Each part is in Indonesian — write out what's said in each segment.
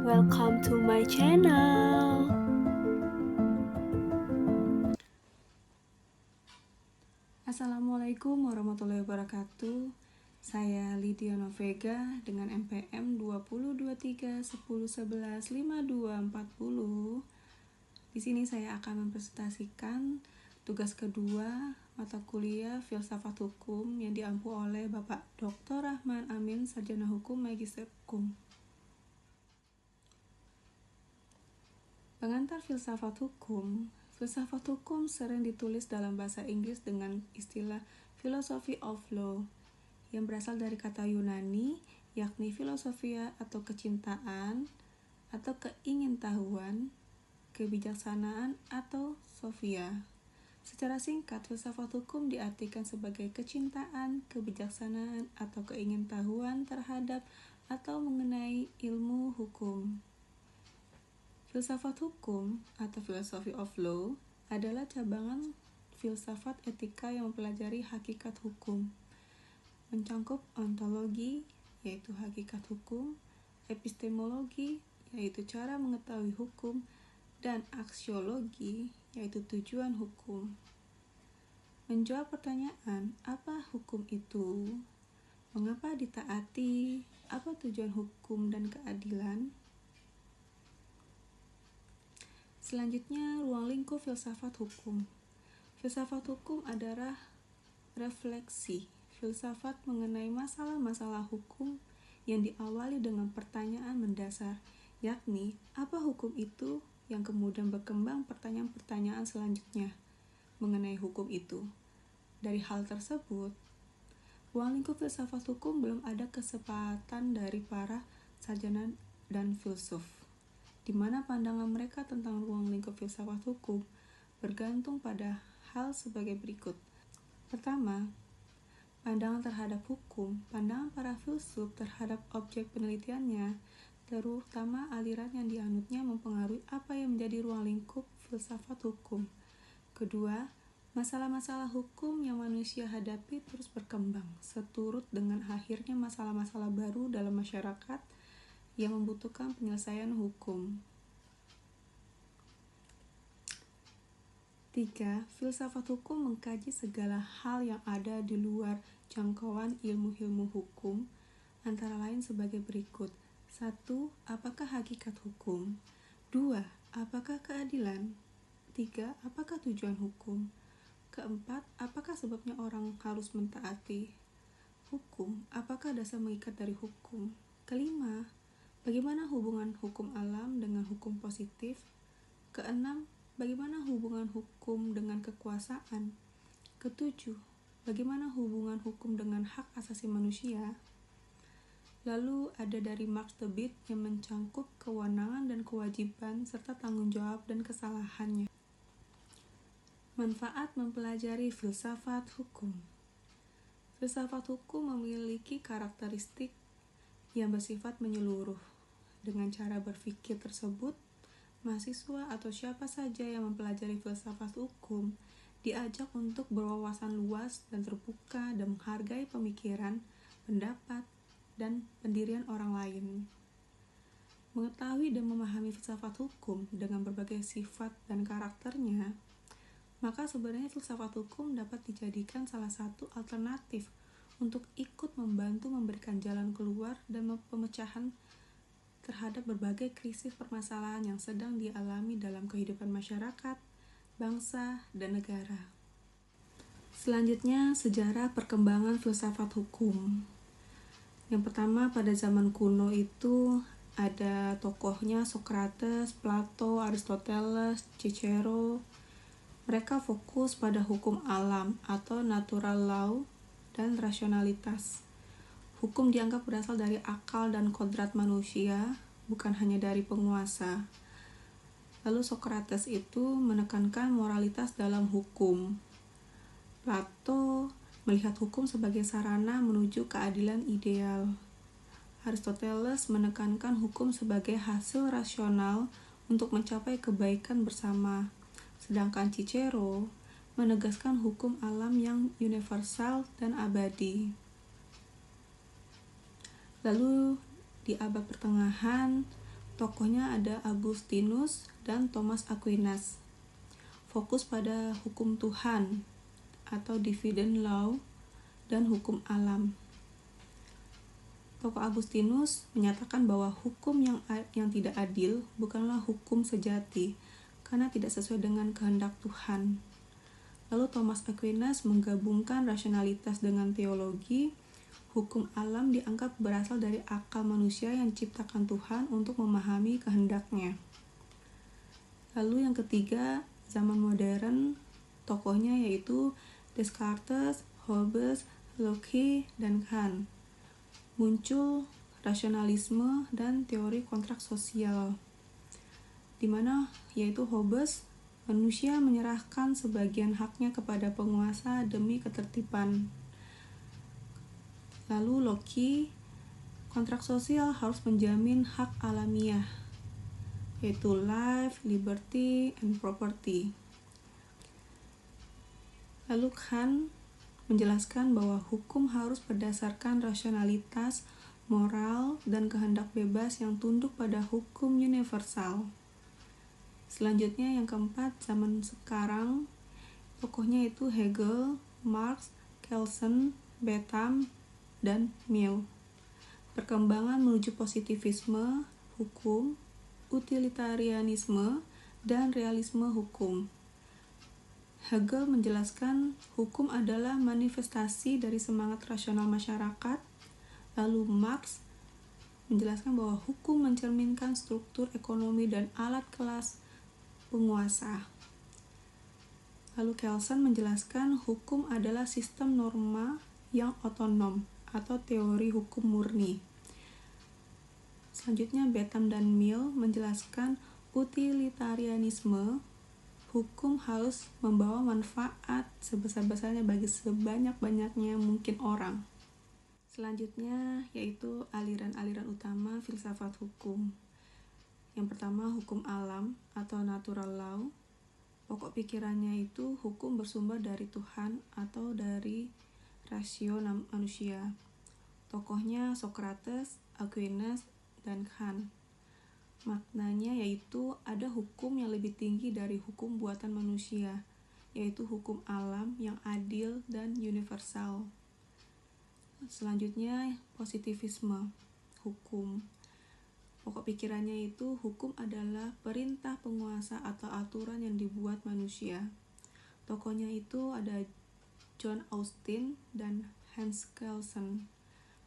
welcome to my channel. Assalamualaikum warahmatullahi wabarakatuh. Saya Lydia Novega dengan NPM 202310115240. Di sini saya akan mempresentasikan tugas kedua mata kuliah Filsafat Hukum yang diampu oleh Bapak Dr. Rahman Amin, Sarjana Hukum, Magister Hukum. Pengantar filsafat hukum. Filsafat hukum sering ditulis dalam bahasa Inggris dengan istilah philosophy of law, yang berasal dari kata Yunani, yakni philosophia atau kecintaan, atau keingintahuan, kebijaksanaan, atau sophia. Secara singkat, filsafat hukum diartikan sebagai kecintaan, kebijaksanaan, atau keingintahuan terhadap atau mengenai ilmu hukum. Filsafat hukum atau philosophy of law adalah cabangan filsafat etika yang mempelajari hakikat hukum, mencangkup ontologi, yaitu hakikat hukum, epistemologi, yaitu cara mengetahui hukum, dan aksiologi, yaitu tujuan hukum. Menjawab pertanyaan, apa hukum itu? Mengapa ditaati? Apa tujuan hukum dan keadilan? Selanjutnya, ruang lingkup filsafat hukum. Filsafat hukum adalah refleksi filsafat mengenai masalah-masalah hukum yang diawali dengan pertanyaan mendasar, yakni apa hukum itu, yang kemudian berkembang pertanyaan-pertanyaan selanjutnya mengenai hukum itu. Dari hal tersebut, ruang lingkup filsafat hukum belum ada kesepakatan dari para sarjana dan filsuf, di mana pandangan mereka tentang ruang lingkup filsafat hukum bergantung pada hal sebagai berikut. Pertama, pandangan terhadap hukum. Pandangan para filsuf terhadap objek penelitiannya, terutama aliran yang dianutnya, mempengaruhi apa yang menjadi ruang lingkup filsafat hukum. Kedua, masalah-masalah hukum yang manusia hadapi terus berkembang, seturut dengan akhirnya masalah-masalah baru dalam masyarakat yang membutuhkan penyelesaian hukum. 3. Filsafat hukum mengkaji segala hal yang ada di luar jangkauan ilmu-ilmu hukum, antara lain sebagai berikut. 1. Apakah hakikat hukum? 2. Apakah keadilan? 3. Apakah tujuan hukum? Keempat, apakah sebabnya orang harus mentaati hukum? Apakah dasar mengikat dari hukum? Kelima, bagaimana hubungan hukum alam dengan hukum positif? Keenam, bagaimana hubungan hukum dengan kekuasaan? Ketujuh, bagaimana hubungan hukum dengan hak asasi manusia? Lalu ada dari Max Tobit yang mencangkup kewenangan dan kewajiban serta tanggung jawab dan kesalahannya. Manfaat mempelajari filsafat hukum. Filsafat hukum memiliki karakteristik yang bersifat menyeluruh. Dengan cara berpikir tersebut, mahasiswa atau siapa saja yang mempelajari filsafat hukum diajak untuk berwawasan luas dan terbuka dan menghargai pemikiran, pendapat, dan pendirian orang lain. Mengetahui dan memahami filsafat hukum dengan berbagai sifat dan karakternya, maka sebenarnya filsafat hukum dapat dijadikan salah satu alternatif untuk ikut membantu memberikan jalan keluar dan pemecahan terhadap berbagai krisis permasalahan yang sedang dialami dalam kehidupan masyarakat, bangsa, dan negara. Selanjutnya, sejarah perkembangan filsafat hukum. Yang pertama, pada zaman kuno itu ada tokohnya Socrates, Plato, Aristoteles, Cicero. Mereka fokus pada hukum alam atau natural law dan rasionalitas. Hukum dianggap berasal dari akal dan kodrat manusia, bukan hanya dari penguasa. Lalu Socrates itu menekankan moralitas dalam hukum. Plato melihat hukum sebagai sarana menuju keadilan ideal. Aristoteles menekankan hukum sebagai hasil rasional untuk mencapai kebaikan bersama. Sedangkan Cicero menegaskan hukum alam yang universal dan abadi. Lalu di abad pertengahan Tokohnya ada Agustinus dan Thomas Aquinas. Fokus pada hukum Tuhan atau divine law dan hukum alam. Tokoh Agustinus menyatakan bahwa hukum yang tidak adil bukanlah hukum sejati karena tidak sesuai dengan kehendak Tuhan. Lalu Thomas Aquinas menggabungkan rasionalitas dengan teologi. Hukum alam dianggap berasal dari akal manusia yang diciptakan Tuhan untuk memahami kehendaknya. Lalu yang ketiga, zaman modern, tokohnya yaitu Descartes, Hobbes, Locke, dan Kant. Muncul rasionalisme dan teori kontrak sosial, di mana yaitu Hobbes, manusia menyerahkan sebagian haknya kepada penguasa demi ketertiban. Lalu Locke, kontrak sosial harus menjamin hak alamiah, yaitu life, liberty, and property. Lalu Kant menjelaskan bahwa hukum harus berdasarkan rasionalitas, moral, dan kehendak bebas yang tunduk pada hukum universal. Selanjutnya yang keempat, zaman sekarang, tokohnya itu Hegel, Marx, Kelsen, Bentham, dan Mill. Perkembangan menuju positivisme hukum, utilitarianisme, dan realisme hukum. Hegel menjelaskan hukum adalah manifestasi dari semangat rasional masyarakat. Lalu Marx menjelaskan bahwa hukum mencerminkan struktur ekonomi dan alat kelas penguasa. Lalu Kelsen menjelaskan hukum adalah sistem norma yang otonom atau teori hukum murni. Selanjutnya Bentham dan Mill menjelaskan utilitarianisme. Hukum harus membawa manfaat sebesar-besarnya bagi sebanyak-banyaknya mungkin orang. Selanjutnya yaitu aliran-aliran utama filsafat hukum. Yang pertama, hukum alam atau natural law. Pokok pikirannya itu hukum bersumber dari Tuhan atau dari rasio manusia. Tokohnya Socrates, Aquinas, dan Kant. Maknanya yaitu ada hukum yang lebih tinggi dari hukum buatan manusia, yaitu hukum alam yang adil dan universal. Selanjutnya, positivisme hukum. Pokok pikirannya itu hukum adalah perintah penguasa atau aturan yang dibuat manusia. Tokohnya itu ada John Austin dan Hans Kelsen.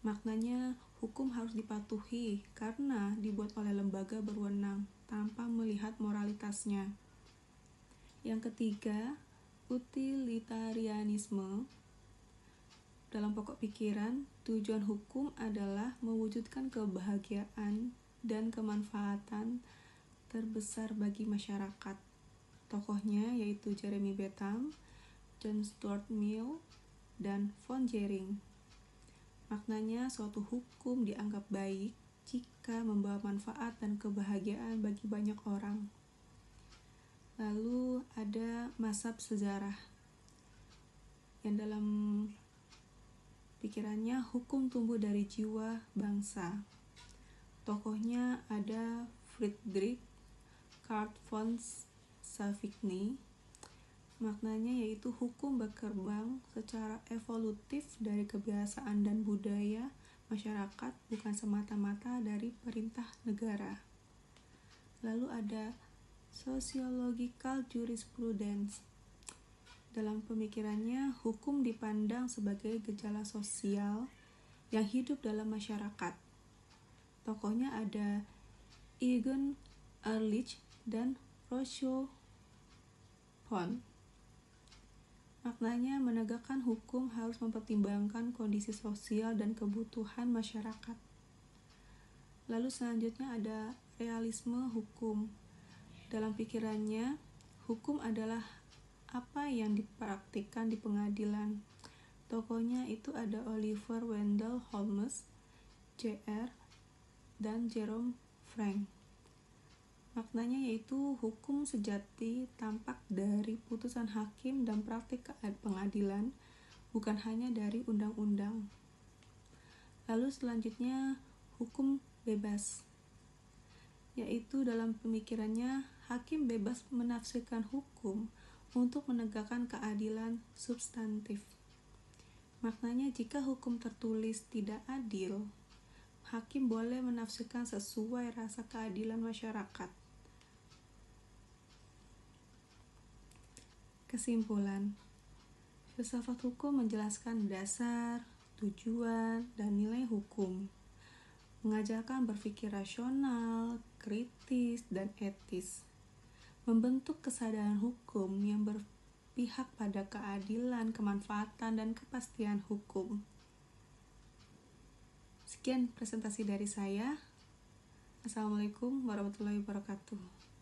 Maknanya hukum harus dipatuhi karena dibuat oleh lembaga berwenang tanpa melihat moralitasnya. Yang ketiga, utilitarianisme. Dalam pokok pikiran, tujuan hukum adalah mewujudkan kebahagiaan dan kemanfaatan terbesar bagi masyarakat. Tokohnya yaitu Jeremy Bentham, John Stuart Mill, dan von Jering. Maknanya suatu hukum dianggap baik jika membawa manfaat dan kebahagiaan bagi banyak orang. Lalu ada mazhab sejarah yang dalam pikirannya hukum tumbuh dari jiwa bangsa. Tokohnya ada Friedrich Karl von Savigny. Maknanya yaitu hukum berkembang secara evolutif dari kebiasaan dan budaya masyarakat, bukan semata-mata dari perintah negara. Lalu ada sociological jurisprudence. Dalam pemikirannya, hukum dipandang sebagai gejala sosial yang hidup dalam masyarakat. Tokohnya ada Eugen Ehrlich dan Rousseau. Maknanya menegakkan hukum harus mempertimbangkan kondisi sosial dan kebutuhan masyarakat. Lalu selanjutnya ada realisme hukum. Dalam pikirannya, hukum adalah apa yang dipraktikkan di pengadilan. Tokohnya itu ada Oliver Wendell Holmes, Jr., dan Jerome Frank. Maknanya yaitu hukum sejati tampak dari putusan hakim dan praktik pengadilan, bukan hanya dari undang-undang. Lalu selanjutnya hukum bebas. yaitu dalam pemikirannya, hakim bebas menafsirkan hukum untuk menegakkan keadilan substantif. Maknanya, jika hukum tertulis tidak adil, hakim boleh menafsirkan sesuai rasa keadilan masyarakat. Kesimpulan, filsafat hukum menjelaskan dasar, tujuan, dan nilai hukum, mengajarkan berpikir rasional, kritis, dan etis, membentuk kesadaran hukum yang berpihak pada keadilan, kemanfaatan, dan kepastian hukum. Sekian presentasi dari saya. Assalamualaikum warahmatullahi wabarakatuh.